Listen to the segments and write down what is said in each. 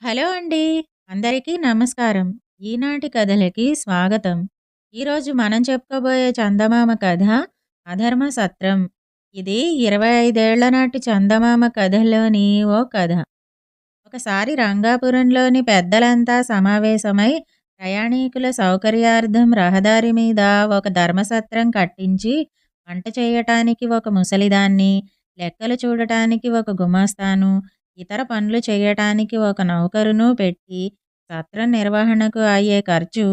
Hello అండి. అందరికీ నమస్కారం. ఈనాటి కథలకి స్వాగతం. ఈరోజు మనం చెప్పుకోబోయే చందమామ కథ 'అధర్మ సత్రం'. ఇది 25 ఏళ్ల నాటి చందమామ కథల్లోని ఓ కథ. ఒకసారి రంగాపురంలోని పెద్దలంతా సమావేశమై ప్రయాణీకుల సౌకర్యార్థం రహదారి మీద ఒక ధర్మసత్రం కట్టించి వంట చేయటానికి ఒక ముసలిదాన్ని, లెక్కలు చూడటానికి ఒక గుమాస్తాను, ఇతర పనులు చేయటానికి ఒక నౌకరును పెట్టి సత్రం నిర్వహణకు అయ్యే ఖర్చు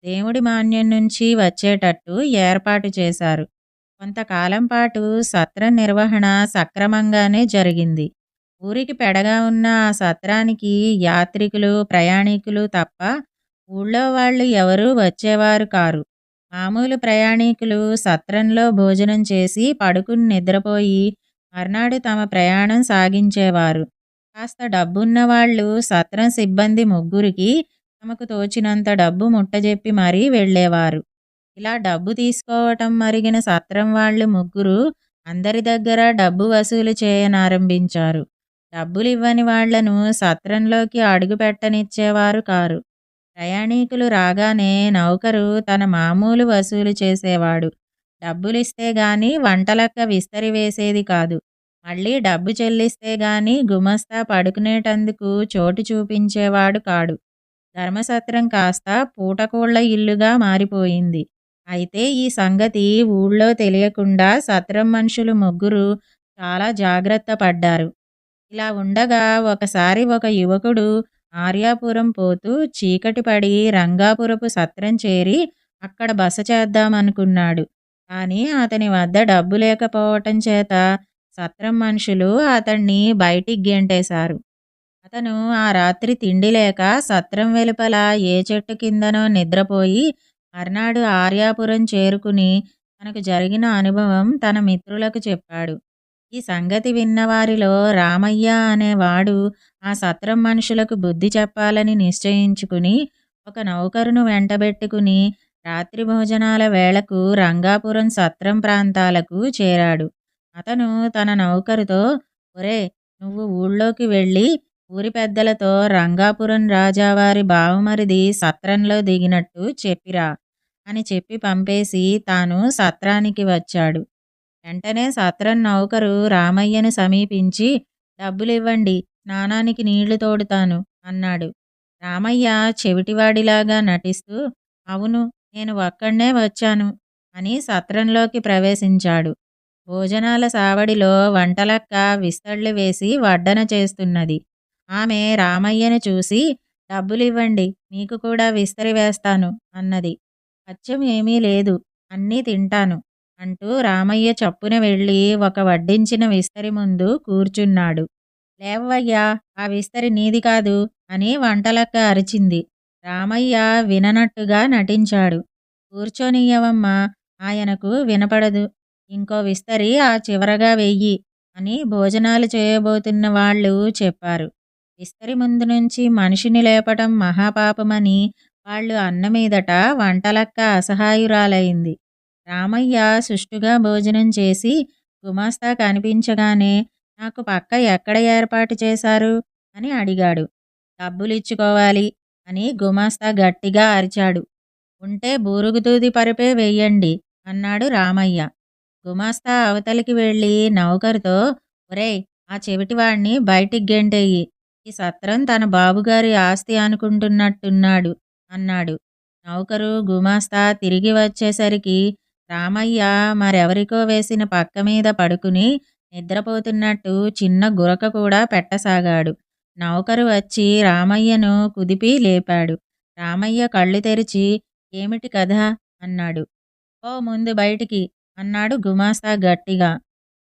దేవుడి మాన్యం నుంచి వచ్చేటట్టు ఏర్పాటు చేశారు. కొంతకాలం పాటు సత్రం నిర్వహణ సక్రమంగానే జరిగింది. ఊరికి పెడగా ఉన్న ఆ సత్రానికి యాత్రికులు, ప్రయాణీకులు తప్ప ఊళ్ళో వాళ్ళు ఎవరూ వచ్చేవారు కారు. మామూలు ప్రయాణీకులు సత్రంలో భోజనం చేసి పడుకుని నిద్రపోయి మర్నాడు తమ ప్రయాణం సాగించేవారు. కాస్త డబ్బున్న వాళ్ళు సత్రం సిబ్బంది ముగ్గురికి తమకు తోచినంత డబ్బు ముట్టజెప్పి మరీ వెళ్ళేవారు. ఇలా డబ్బు తీసుకోవటం మరిగిన సత్రం వాళ్ళు ముగ్గురు అందరి దగ్గర డబ్బు వసూలు చేయనారంభించారు. డబ్బులివ్వని వాళ్లను సత్రంలోకి అడుగు పెట్టనిచ్చేవారు కారు. ప్రయాణీకులు రాగానే నౌకరు తన మామూలు వసూలు చేసేవాడు. డబ్బులిస్తే గాని వంటలక్క విస్తరి వేసేది కాదు. మళ్ళీ డబ్బు చెల్లిస్తే గాని గుమస్తా పడుకునేటందుకు చోటు చూపించేవాడు కాడు. ధర్మసత్రం కాస్త పూటకోళ్ల ఇల్లుగా మారిపోయింది. అయితే ఈ సంగతి ఊళ్ళో తెలియకుండా సత్రం మనుషులు ముగ్గురు చాలా జాగ్రత్త పడ్డారు. ఇలా ఉండగా ఒకసారి ఒక యువకుడు ఆర్యాపురం పోతూ చీకటి పడి రంగాపురపు సత్రం చేరి అక్కడ బస చేద్దామనుకున్నాడు. కానీ అతని వద్ద డబ్బు లేకపోవటం చేత సత్రం మనుషులు అతన్ని బయటికి గెంటేశారు. అతను ఆ రాత్రి తిండి లేక సత్రం వెలుపల ఏ చెట్టు కిందనో నిద్రపోయి మర్నాడు ఆర్యాపురం చేరుకుని తనకు జరిగిన అనుభవం తన మిత్రులకు చెప్పాడు. ఈ సంగతి విన్నవారిలో రామయ్య అనేవాడు ఆ సత్రం మనుషులకు బుద్ధి చెప్పాలని నిశ్చయించుకుని ఒక నౌకరును వెంటబెట్టుకుని రాత్రి భోజనాల వేళకు రంగాపురం సత్రం ప్రాంతాలకు చేరాడు. అతను తన నౌకరుతో, ఒరే, నువ్వు ఊళ్ళోకి వెళ్ళి ఊరి పెద్దలతో రంగాపురం రాజావారి బావమరిది సత్రంలో దిగినట్టు చెప్పిరా అని చెప్పి పంపేసి తాను సత్రానికి వచ్చాడు. వెంటనే సత్రం నౌకరు రామయ్యను సమీపించి, డబ్బులివ్వండి, స్నానానికి నీళ్లు తోడుతాను అన్నాడు. రామయ్య చెవిటివాడిలాగా నటిస్తూ, అవును, నేను ఒక్కడే వచ్చాను అని సత్రంలోకి ప్రవేశించాడు. భోజనాల సావడిలో వంటలక్క విస్తళ్ళు వేసి వడ్డన చేస్తున్నది. ఆమె రామయ్యను చూసి, డబ్బులివ్వండి, మీకు కూడా విస్తరి వేస్తాను అన్నది. అచ్చం ఏమీ లేదు, అన్నీ తింటాను అంటూ రామయ్య చప్పున వెళ్ళి ఒక వడ్డించిన విస్తరి ముందు కూర్చున్నాడు. లేవయ్యా, ఆ విస్తరి నీది కాదు అని వంటలక్క అరిచింది. రామయ్య విననట్టుగా నటించాడు. కూర్చొనియ్యవమ్మా, ఆయనకు వినపడదు, ఇంకో విస్తరి ఆ చివరగా వెయ్యి అని భోజనాలు చేయబోతున్న వాళ్ళు చెప్పారు. విస్తరి ముందు నుంచి మనిషిని లేపటం మహాపాపమని వాళ్ళు అన్నమీదట వంటలక్క అసహాయురాలైంది. రామయ్య సుష్టుగా భోజనం చేసి గుమాస్తా కనిపించగానే, నాకు పక్క ఎక్కడ ఏర్పాటు చేశారు అని అడిగాడు. డబ్బులిచ్చుకోవాలి అని గుమాస్తా గట్టిగా అరిచాడు. ఉంటే బూరుగుదూది పరుపే వెయ్యండి అన్నాడు రామయ్య. గుమాస్తా అవతలికి వెళ్ళి నౌకరుతో, ఒరేయ్, ఆ చెవిటివాణ్ణి బయటికి గెంటేయి, ఈ సత్రం తన బాబుగారి ఆస్తి అనుకుంటున్నట్టున్నాడు అన్నాడు. నౌకరు గుమాస్తా తిరిగి వచ్చేసరికి రామయ్య మరెవరికో వేసిన పక్క మీద పడుకుని నిద్రపోతున్నట్టు చిన్న గురక కూడా పెట్టసాగాడు. నౌకరు వచ్చి రామయ్యను కుదిపి లేపాడు. రామయ్య కళ్ళు తెరిచి, ఏమిటి కథ అన్నాడు. ఓ ముందు బయటికి అన్నాడు గుమాస్తా గట్టిగా.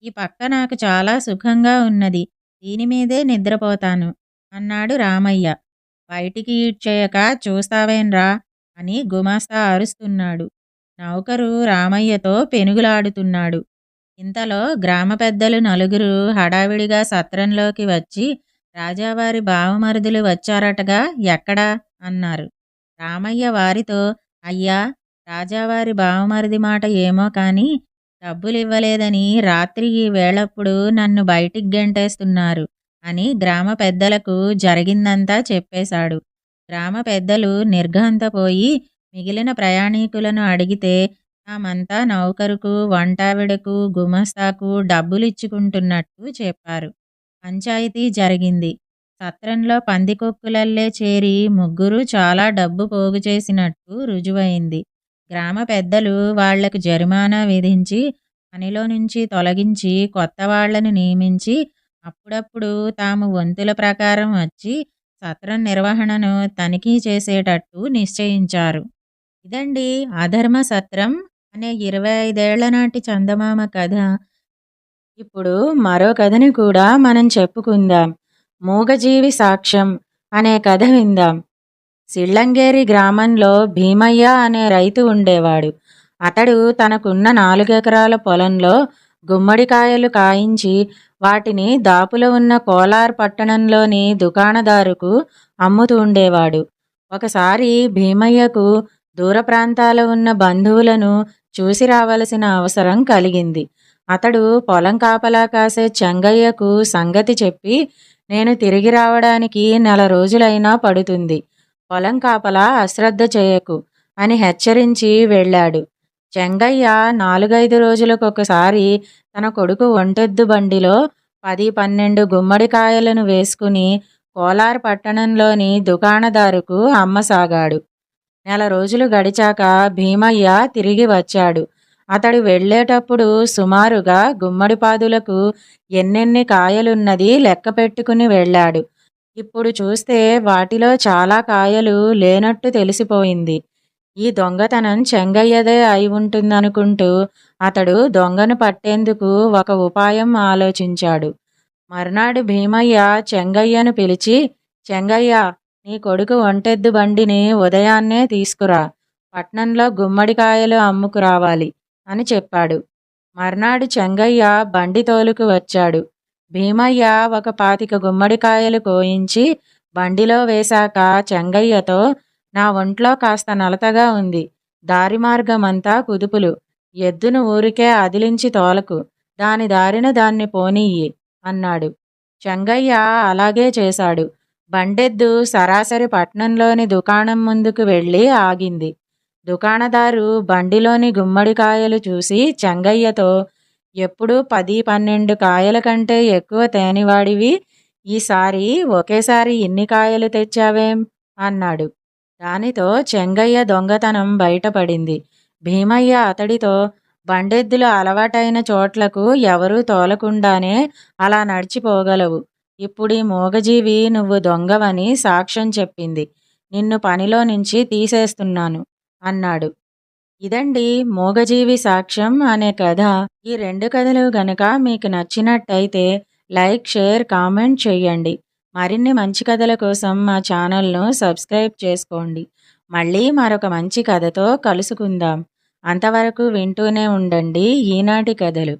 ఈ పక్క నాకు చాలా సుఖంగా ఉన్నది, దీనిమీదే నిద్రపోతాను అన్నాడు రామయ్య. బయటికి ఈడ్చేయక చూస్తావేన్రా అని గుమాస్తా అరుస్తున్నాడు. నౌకరు రామయ్యతో పెనుగులాడుతున్నాడు. ఇంతలో గ్రామ పెద్దలు నలుగురు హడావిడిగా సత్రంలోకి వచ్చి, రాజావారి బావమరుదులు వచ్చారటగా, ఎక్కడా అన్నారు. రామయ్య వారితో, అయ్యా, రాజావారి బావమరిది మాట ఏమో కాని డబ్బులివ్వలేదని రాత్రి ఈ వేళప్పుడు నన్ను బయటికి గెంటేస్తున్నారు. అని గ్రామ పెద్దలకు జరిగిందంతా చెప్పేశాడు. గ్రామ పెద్దలు నిర్ఘాంతపోయి మిగిలిన ప్రయాణీకులను అడిగితే తామంతా నౌకరుకు, వంటావిడకు, గుమస్తాకు డబ్బులిచ్చుకుంటున్నట్టు చెప్పారు. పంచాయితీ జరిగింది. సత్రంలో పందికొక్కులల్లే చేరి ముగ్గురు చాలా డబ్బు పోగు చేసినట్టు రుజువయింది. గ్రామ పెద్దలు వాళ్లకు జరిమానా విధించి పనిలో నుంచి తొలగించి కొత్త వాళ్లను నియమించి అప్పుడప్పుడు తాము వంతుల ప్రకారం వచ్చి సత్రం నిర్వహణను తనిఖీ చేసేటట్టు నిశ్చయించారు. ఇదండి అధర్మ సత్రం అనే 25 ఏళ్ల నాటి చందమామ కథ. ఇప్పుడు మరో కథని కూడా మనం చెప్పుకుందాం. మూగజీవి సాక్ష్యం అనే కథ విందాం. సిళ్ళంగేరి గ్రామంలో భీమయ్య అనే రైతు ఉండేవాడు. అతడు తనకున్న 4 ఎకరాల పొలంలో గుమ్మడికాయలు కాయించి వాటిని దాపులో ఉన్న కోలార్ పట్టణంలోని దుకాణదారుకు అమ్ముతూ ఉండేవాడు. ఒకసారి భీమయ్యకు దూర ప్రాంతాల ఉన్న బంధువులను చూసి రావలసిన అవసరం కలిగింది. అతడు పొలం కాపలా కాసే చెంగయ్యకు సంగతి చెప్పి, నేను తిరిగి రావడానికి 1 రోజులైనా పడుతుంది. పొలం కాపలా అశ్రద్ధ చేయకు అని హెచ్చరించి వెళ్ళాడు. చెంగయ్య 4-5 రోజులకొకసారి తన కొడుకు ఒంటెద్దు బండిలో 10-12 గుమ్మడికాయలను వేసుకుని కోలార్ పట్టణంలోని దుకాణదారుకు అమ్మసాగాడు. 1 రోజులు గడిచాక భీమయ్య తిరిగి వచ్చాడు. అతడు వెళ్ళేటప్పుడు సుమారుగా గుమ్మడిపాదులకు ఎన్నెన్ని కాయలున్నది లెక్క పెట్టుకుని వెళ్ళాడు. ఇప్పుడు చూస్తే వాటిలో చాలా కాయలు లేనట్టు తెలిసిపోయింది. ఈ దొంగతనం చెంగయ్యదే అయి ఉంటుందనుకుంటూ అతడు దొంగను పట్టేందుకు ఒక ఉపాయం ఆలోచించాడు. మర్నాడు భీమయ్య చెంగయ్యను పిలిచి, చెంగయ్య, నీ కొడుకు ఒంటెద్దు బండిని ఉదయాన్నే తీసుకురా, పట్నంలో గుమ్మడికాయలు అమ్ముకురావాలి అని చెప్పాడు. మర్నాడు చెంగయ్య బండి తోలుకు వచ్చాడు. భీమయ్య ఒక 25 గుమ్మడికాయలు కోయించి బండిలో వేశాక చెంగయ్యతో, నా ఒంట్లో కాస్త నలతగా ఉంది. దారి మార్గమంతా కుదుపులు. ఎద్దును ఊరికే అదిలించి తోలకు, దాని దారిన దాన్ని పోనీయి అన్నాడు. చెంగయ్య అలాగే చేశాడు. బండెద్దు సరాసరి పట్నంలోని దుకాణం ముందుకు వెళ్ళి ఆగింది. దుకాణదారు బండిలోని గుమ్మడికాయలు చూసి చెంగయ్యతో, ఎప్పుడూ 10-12 కాయల కంటే ఎక్కువ తేనివాడివి, ఈసారి ఒకేసారి ఇన్ని కాయలు తెచ్చావేం అన్నాడు. దానితో చెంగయ్య దొంగతనం బయటపడింది. భీమయ్య అతడితో, బండెద్దులు అలవాటైన చోట్లకు ఎవరూ తోలకుండానే అలా నడిచిపోగలవు. ఇప్పుడీ మూగజీవి నువ్వు దొంగవని సాక్ష్యం చెప్పింది. నిన్ను పనిలో నుంచి తీసేస్తున్నాను అన్నాడు. ఇదండి మూగజీవి సాక్ష్యం అనే కథ. ఈ 2 కథలు గనక మీకు నచ్చినట్టయితే లైక్, షేర్, కామెంట్ చేయండి. మరిన్ని మంచి కథల కోసం మా ఛానల్ను సబ్స్క్రైబ్ చేసుకోండి. మళ్ళీ మరొక మంచి కథతో కలుసుకుందాం. అంతవరకు వింటూనే ఉండండి ఈనాటి కథలు.